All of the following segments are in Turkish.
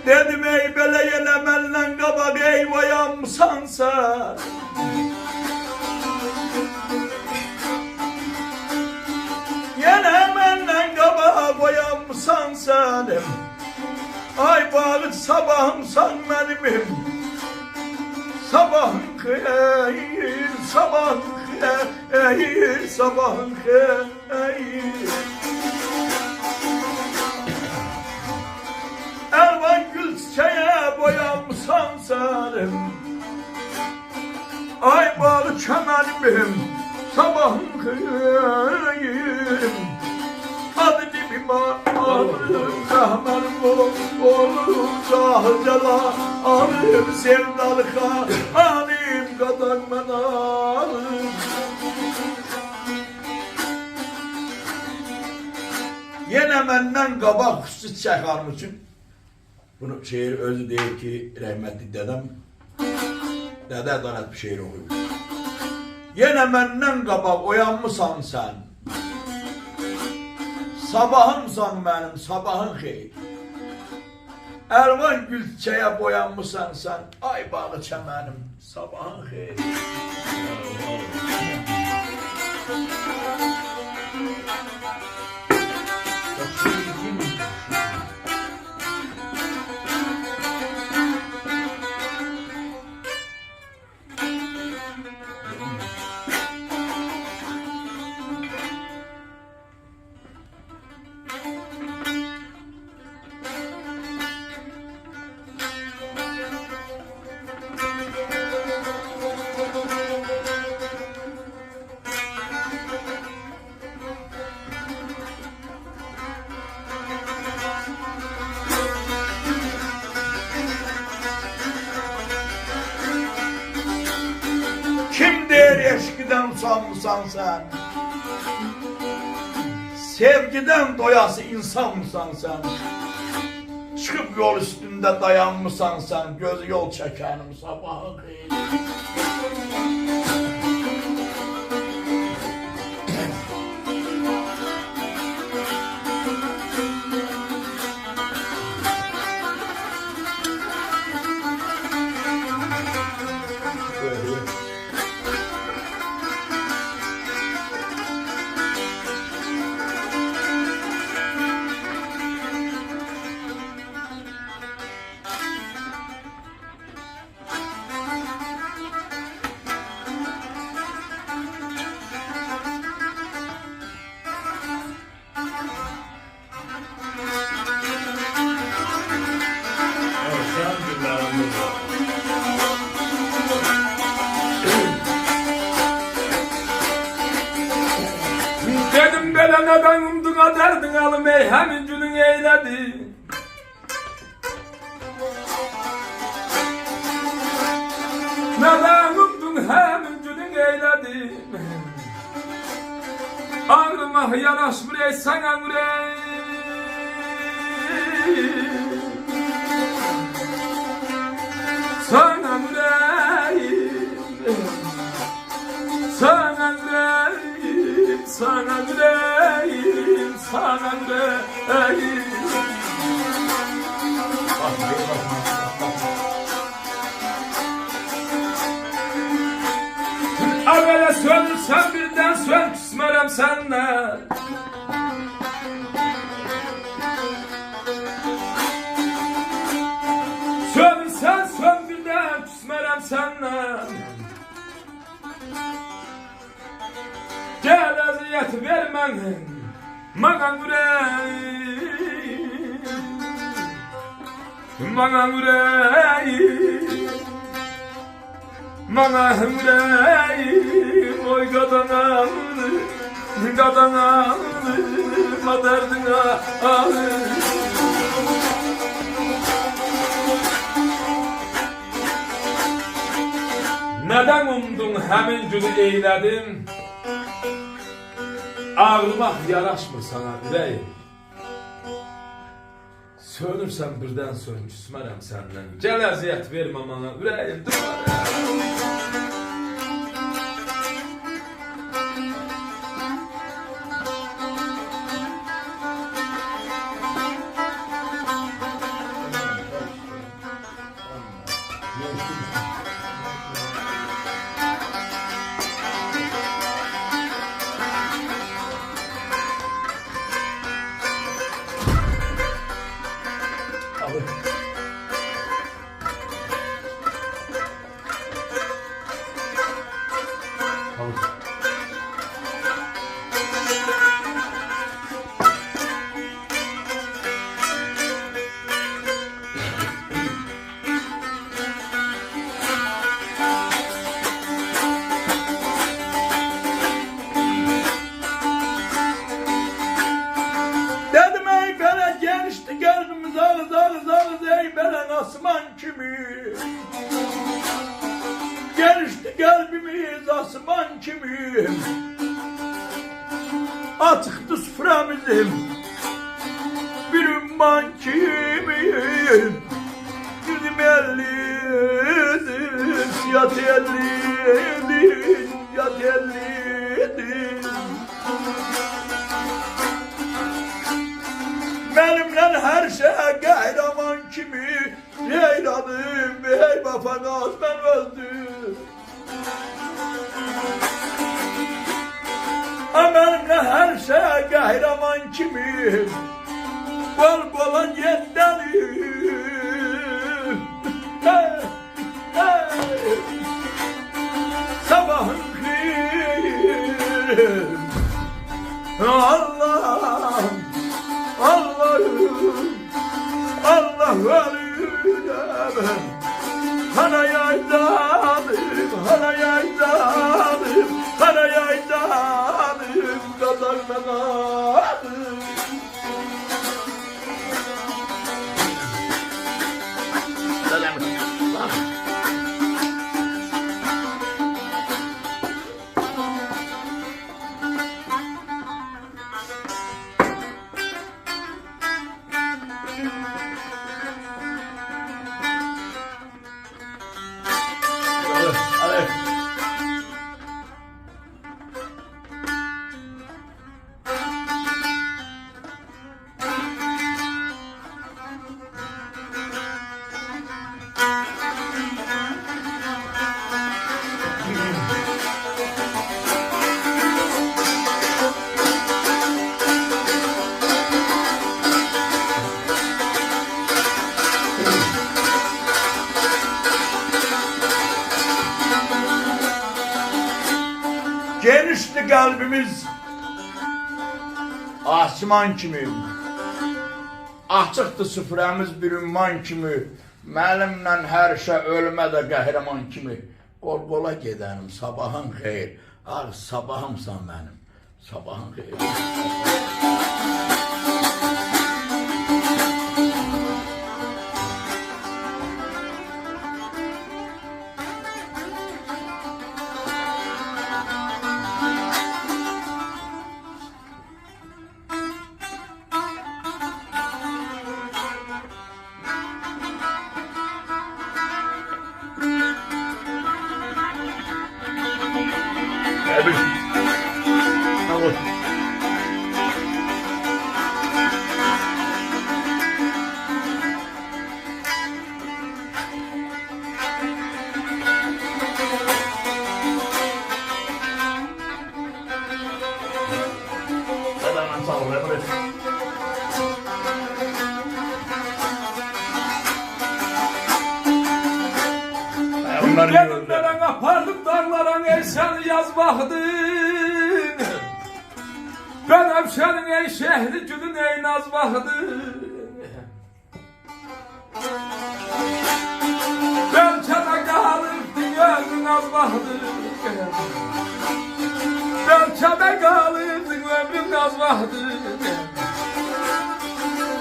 Dedim ey bele yenemellen kabak ey vayamsan sen. Yenemellen kabak vayamsan senim. Ay bağır sabahımsan benim. Sabahın hayır, sabahın hayır, sabahın hayır. Elvan gül çiçeğe boyanmışsan senim. Ay bağlı çemenim, sabahın hayır. Hadi bir bağırım, kahmerim olur, cahcala. Alim sevdalıka, alim kadar ben alim. Yine benden kabak süt çakarmışım. Bunu şiir özü değil ki rahmetli dedem. Dede danet bir şiir okuyor. Yine benden kabak uyanmışsan sen. Sabahımsan benim, sabahın xeyir. Elvan gül çiçeğe boyanmışsan sen. Ay bağlı çemenim, sabahın xeyir. Kim der eşkiden usanmışsan sen? Sevgiden doyası insan mısan sen? Çıkıp yol üstünde dayanmışsan sen? Gözü yol çekenim sabahı değil. Dedim bele neden umduğuna derdin alım ey hemin günün eyledi. Neden umdun hemin günün eyledi. Ağrıma yanaşmır ey sana mürey. Sana mürey. Sana yüreğim, sana yüreğim, sana yüreğim. Evvela sönürsen birden sön, küsmerem senle. Sönürsen sön birden, küsmerem senle. Gel eziyet vermen bana yüreğim, bana yüreğim, bana yüreğim. Oy kadanam, kadanam, derdine ağır. Neden umdun hemen günü eyledin? Ağlamak yaraşmır sana yüreğim. Sönürsen birden sön, küsmerem senden. Gel eziyet verme bana yüreğim. Dedim ey bele gençti kalbimiz ağız ağız ağız ey bele asman kimi. Gençti kalbimiz asman kimi. Atıktı suframızım bir ümman kimi. Yüzüm ellidir, yat ellidir, yat ellidir. Benimle her şeye kahraman kimi eyladım ey bafanaz ben öldüm. Benimle her şeye kahraman kimi bol bola yendelim. Hey, hey. Sabahın kıyır Allah'ım Allah'ım Allah ölüyorum Hana yaydanım Hana yaydanım Hana yaydanım Kazanlanım Genişti kalbimiz asman kimi. Açıktı süfremiz bir ümman kimi. Məlimlə her şey ölme de kahraman kimi. Qol qola gedənim sabahın xeyir. Ah sabahımsan benim. Sabahın xeyir. Abi. Tamam. Adamın sağ ol. Gelin apardım dağların ey sen yazmahdın. Ben hemşerin ey şehri gülün ey nazmahdın. Belki de kalırdın ömrün azmahdın. Belki de kalırdın ömrün azmahdın.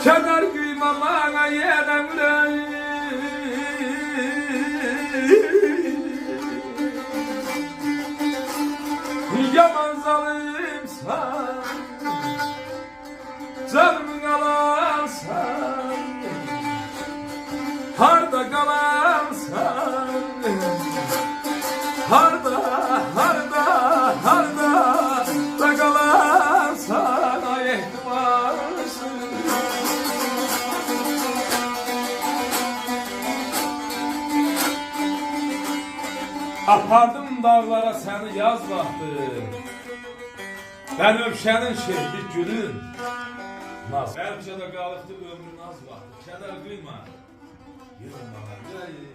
Kenar güymem bana yenemle. Yaman zalimsan, canımın alansan, harda kalansan, harda da kalansan, ay ehtimarsın. Apardım dağlara seni yaz vaxtı. Bənövşənin şehri gülün. Naz. Bəlkə də qalıqdı ömrün az vaxtı. Kədər duyma. Yılın bana yüreği.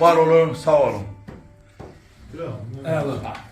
Var olun, sağ olun. Əla.